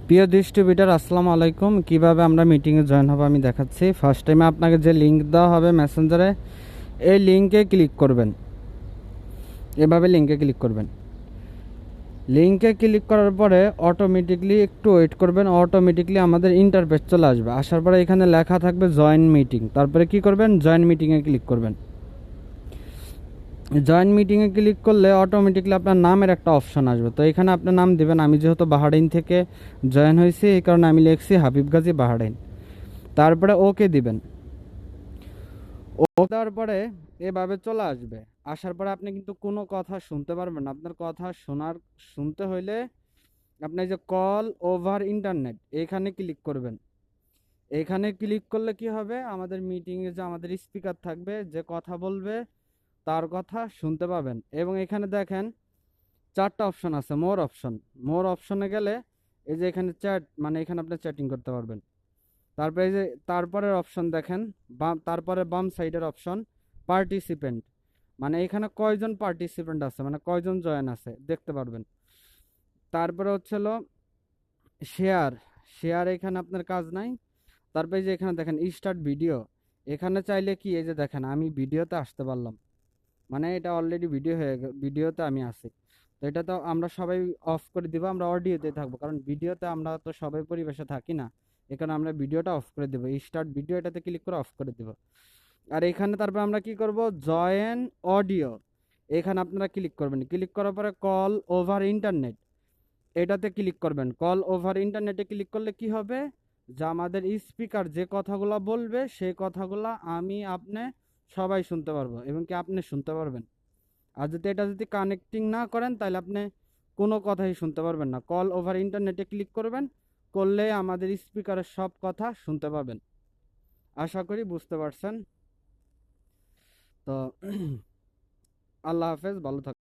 প্রিয় ডিস্ট্রিবিউটর, আসসালামু আলাইকুম। কিভাবে আমরা মিটিংয়ে জয়েন হবো আমি দেখাচ্ছি। ফার্স্ট টাইমে আপনাকে যে লিঙ্ক দেওয়া হবে মেসেঞ্জারে, এই লিঙ্কে ক্লিক করবেন। এভাবে লিঙ্কে ক্লিক করবেন। লিঙ্কে ক্লিক করার পরে অটোমেটিকলি একটু ওয়েট করবেন, অটোমেটিকলি আমাদের ইন্টারফেস চলে আসবে। আসার পরে এখানে লেখা থাকবে জয়েন মিটিং। তারপরে কি করবেন, জয়েন মিটিংয়ে ক্লিক করবেন। জয়েন মিটিংয়ে ক্লিক করলে অটোমেটিকলি আপনার নামের একটা অপশন আসবে। তো এখানে আপনার নাম দিবেন। আমি যেহেতু বাহারাইন থেকে জয়েন হয়েছি, এই কারণে আমি লিখছি হাবিব গাজী বাহারাইন। তারপরে ওকে দিবেন। ও দেওয়ার পরে এভাবে চলে আসবে। আসার পরে আপনি কিন্তু কোনো কথা শুনতে পারবেন না। আপনার কথা শুনতে হইলে আপনি যে কল ওভার ইন্টারনেট এখানে ক্লিক করবেন। এখানে ক্লিক করলে কি হবে, আমাদের মিটিংয়ে যে আমাদের স্পিকার থাকবে যে কথা বলবে তার কথা শুনতে পাবেন। এবং এখানে দেখেন চারটা অপশন আছে। মোর অপশনে গেলে এই যে এখানে চ্যাট, মানে এখানে আপনি চ্যাটিং করতে পারবেন। তারপরে এই যে তারপরের অপশন দেখেন, তারপরে বাম সাইডের অপশন পার্টিসিপেন্ট, মানে এখানে কয়জন পার্টিসিপেন্ট আছে, মানে কয়জন জয়েন আছে দেখতে পারবেন। তারপরে হচ্ছিল শেয়ার। শেয়ার এখানে আপনার কাজ নাই। তারপরে যে এখানে দেখেন স্টার্ট ভিডিও, এখানে চাইলে কি এই যে দেখেন আমি ভিডিওতে আসতে পারলাম, মানে এটা অলরেডি ভিডিও হয়ে ভিডিওতে আমি আছি। তো এটা তো আমরা সবাই অফ করে দিব, আমরা অডিওতে থাকবো, কারণ ভিডিওতে আমরা তো সবাই পরিবেশে থাকি না। এখানে আমরা ভিডিওটা অফ করে দেবো, স্টার্ট ভিডিও এটাতে ক্লিক করে অফ করে দেবো। আর এখানে তারপর আমরা কি করব, জয়েন অডিও, এখানে আপনারা ক্লিক করবেন। ক্লিক করার পরে কল ওভার ইন্টারনেট এটাতে ক্লিক করবেন। কল ওভার ইন্টারনেটে ক্লিক করলে কি হবে, যে আমাদের স্পিকার যে কথাগুলো বলবে সেই কথাগুলো আমি আপনি সবাই শুনতে পারবো, এবং কি আপনি শুনতে পারবেন। আর যদি এটা যদি কানেক্টিং না করেন তাহলে আপনি কোনো কথাই শুনতে পারবেন না। কল ওভার ইন্টারনেটে ক্লিক করবেন, করলে আমাদের স্পিকারের সব কথা শুনতে পাবেন। আশা করি বুঝতে পারছেন। তো আল্লাহ হাফেজ, ভালো থাকবেন।